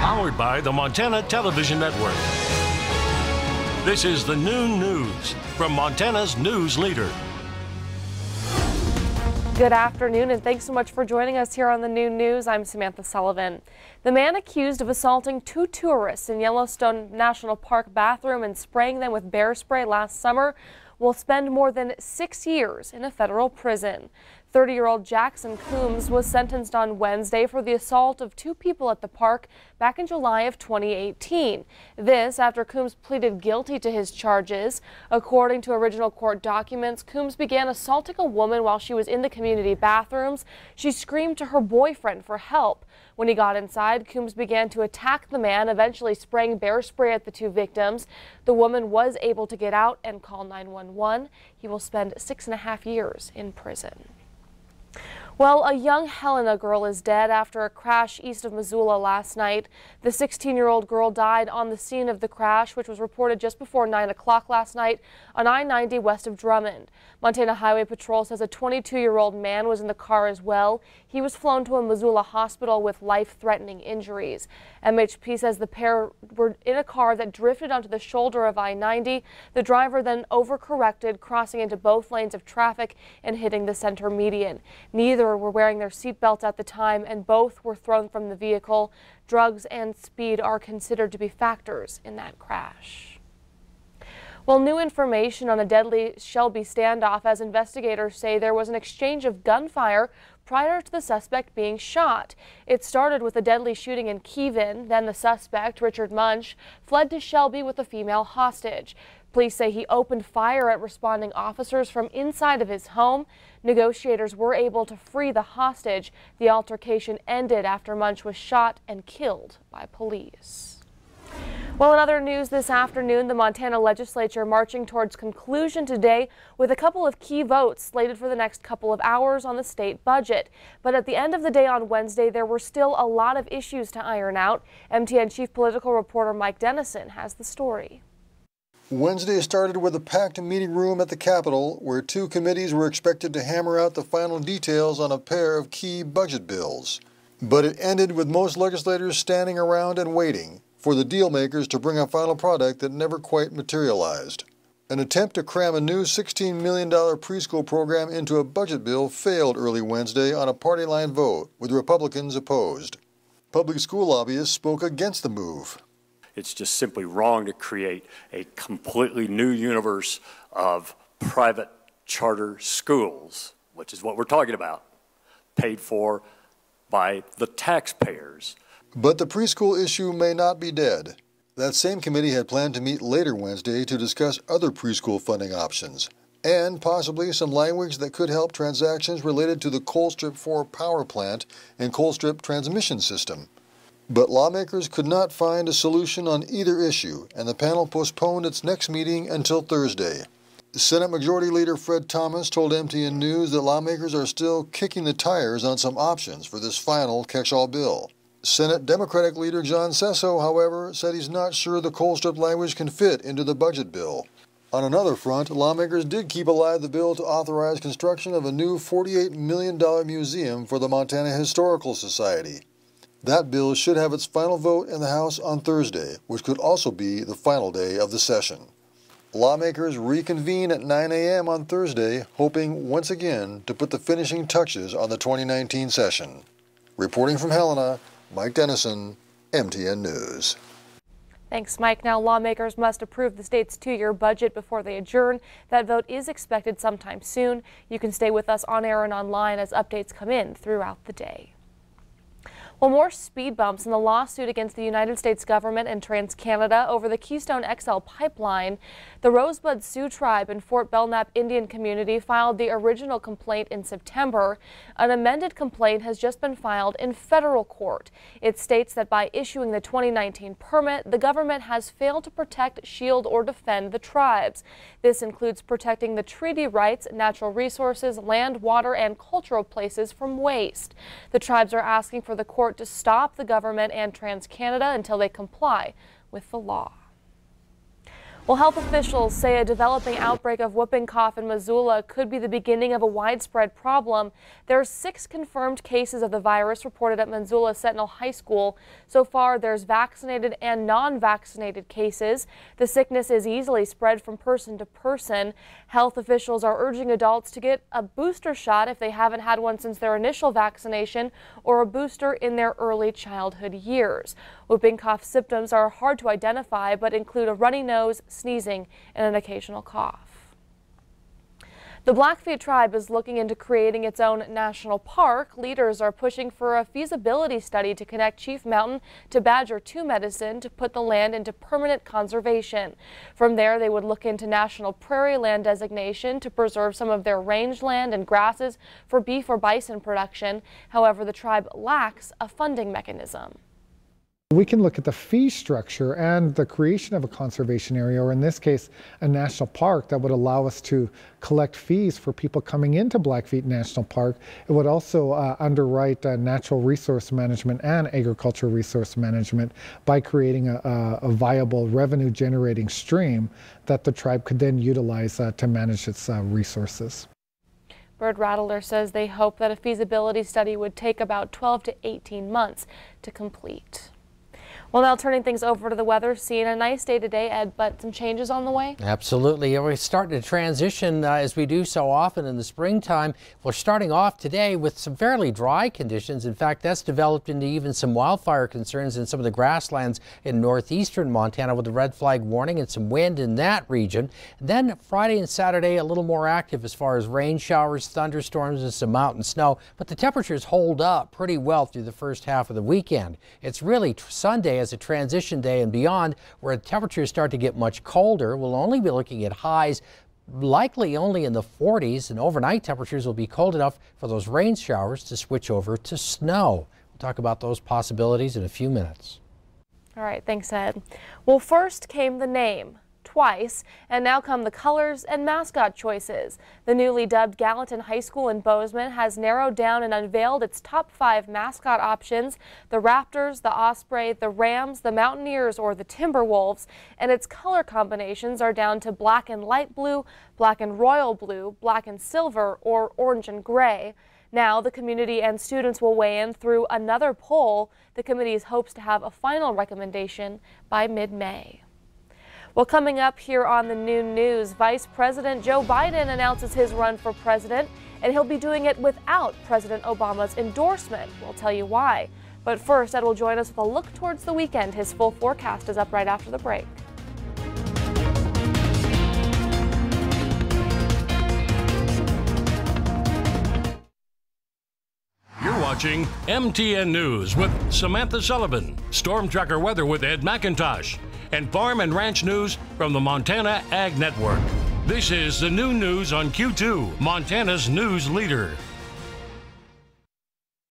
Powered by the Montana Television Network. This is the Noon News from Montana's news leader. Good afternoon, and thanks so much for joining us here on the Noon News. I'm Samantha Sullivan. The man accused of assaulting 2 tourists in Yellowstone National Park bathroom and spraying them with bear spray last summer will spend more than 6 years in a federal prison. 30-year-old Jackson Coombs was sentenced on Wednesday for the assault of 2 people at the park back in July of 2018. This after Coombs pleaded guilty to his charges. According to original court documents, Coombs began assaulting a woman while she was in the community bathrooms. She screamed to her boyfriend for help. When he got inside, Coombs began to attack the man, eventually spraying bear spray at the 2 victims. The woman was able to get out and call 911. He will spend 6.5 years in prison. Well, a young Helena girl is dead after a crash east of Missoula last night. The 16-year-old girl died on the scene of the crash, which was reported just before 9 o'clock last night on I90 west of Drummond. Montana Highway Patrol says a 22-year-old man was in the car as well. He was flown to a Missoula hospital with life-threatening injuries. MHP says the pair were in a car that drifted onto the shoulder of I90. The driver then overcorrected, crossing into both lanes of traffic and hitting the center median. Neither were wearing their seatbelts at the time, and both were thrown from the vehicle. Drugs and speed are considered to be factors in that crash. Well, new information on a deadly Shelby standoff as investigators say there was an exchange of gunfire prior to the suspect being shot. It started with a deadly shooting in Kevin. Then the suspect, Richard Munch, fled to Shelby with a female hostage. Police say he opened fire at responding officers from inside of his home. Negotiators were able to free the hostage. The altercation ended after Munch was shot and killed by police. Well, in other news this afternoon, the Montana legislature marching towards conclusion today with a couple of key votes slated for the next couple of hours on the state budget. But at the end of the day on Wednesday, there were still a lot of issues to iron out. MTN chief political reporter Mike Dennison has the story. Wednesday started with a packed meeting room at the Capitol, where 2 committees were expected to hammer out the final details on a pair of key budget bills. But it ended with most legislators standing around and waiting for the deal makers to bring a final product that never quite materialized. An attempt to cram a new $16 million preschool program into a budget bill failed early Wednesday on a party line vote, with Republicans opposed. Public school lobbyists spoke against the move. It's just simply wrong to create a completely new universe of private charter schools, which is what we're talking about, paid for by the taxpayers. But the preschool issue may not be dead. That same committee had planned to meet later Wednesday to discuss other preschool funding options, and possibly some language that could help transactions related to the Colstrip 4 power plant and Colstrip transmission system. But lawmakers could not find a solution on either issue, and the panel postponed its next meeting until Thursday. Senate Majority Leader Fred Thomas told MTN News that lawmakers are still kicking the tires on some options for this final catch-all bill. Senate Democratic Leader John Sesso, however, said he's not sure the Colstrip language can fit into the budget bill. On another front, lawmakers did keep alive the bill to authorize construction of a new $48 million museum for the Montana Historical Society. That bill should have its final vote in the House on Thursday, which could also be the final day of the session. Lawmakers reconvene at 9 a.m. on Thursday, hoping once again to put the finishing touches on the 2019 session. Reporting from Helena, Mike Dennison, MTN News. Thanks, Mike. Now, lawmakers must approve the state's 2-year budget before they adjourn. That vote is expected sometime soon. You can stay with us on air and online as updates come in throughout the day. Well, more speed bumps in the lawsuit against the United States government and TransCanada over the Keystone XL pipeline. The Rosebud Sioux Tribe in Fort Belknap Indian Community filed the original complaint in September. An amended complaint has just been filed in federal court. It states that by issuing the 2019 permit, the government has failed to protect, shield, or defend the tribes. This includes protecting the treaty rights, natural resources, land, water, and cultural places from waste. The tribes are asking for the court to stop the government and TransCanada until they comply with the law. Well, health officials say a developing outbreak of whooping cough in Missoula could be the beginning of a widespread problem. There are 6 confirmed cases of the virus reported at Missoula Sentinel High School. So far, there's vaccinated and non-vaccinated cases. The sickness is easily spread from person to person. Health officials are urging adults to get a booster shot if they haven't had one since their initial vaccination or a booster in their early childhood years. Whooping cough symptoms are hard to identify but include a runny nose, sneezing, and an occasional cough. The Blackfeet tribe is looking into creating its own national park. Leaders are pushing for a feasibility study to connect Chief Mountain to Badger 2 Medicine to put the land into permanent conservation. From there, they would look into national prairie land designation to preserve some of their rangeland and grasses for beef or bison production. However, the tribe lacks a funding mechanism. We can look at the fee structure and the creation of a conservation area, or in this case, a national park that would allow us to collect fees for people coming into Blackfeet National Park. It would also underwrite natural resource management and agricultural resource management by creating a viable revenue generating stream that the tribe could then utilize to manage its resources. Bird Rattler says they hope that a feasibility study would take about 12 to 18 months to complete. Well, now turning things over to the weather, seeing a nice day today, Ed, but some changes on the way? Absolutely. We're starting to transition as we do so often in the springtime. We're starting off today with some fairly dry conditions. In fact, that's developed into even some wildfire concerns in some of the grasslands in northeastern Montana with a red flag warning and some wind in that region. Then Friday and Saturday, a little more active as far as rain showers, thunderstorms, and some mountain snow. But the temperatures hold up pretty well through the first half of the weekend. It's really Sunday as a transition day and beyond where temperatures start to get much colder. We'll only be looking at highs likely only in the 40s, and overnight temperatures will be cold enough for those rain showers to switch over to snow. We'll talk about those possibilities in a few minutes. All right, thanks, Ed. Well, first came the name. Twice, and now come the colors and mascot choices. The newly dubbed Gallatin High School in Bozeman has narrowed down and unveiled its top 5 mascot options: the Raptors, the Osprey, the Rams, the Mountaineers, or the Timberwolves, and its color combinations are down to black and light blue, black and royal blue, black and silver, or orange and gray. Now the community and students will weigh in through another poll. The committee hopes to have a final recommendation by mid-May. Well, coming up here on the noon news, Vice President Joe Biden announces his run for president, and he'll be doing it without President Obama's endorsement. We'll tell you why. But first, Ed will join us with a look towards the weekend. His full forecast is up right after the break. You're watching MTN News with Samantha Sullivan, Storm Tracker Weather with Ed McIntosh, and Farm and Ranch News from the Montana Ag Network. This is the noon news on Q2, Montana's news leader.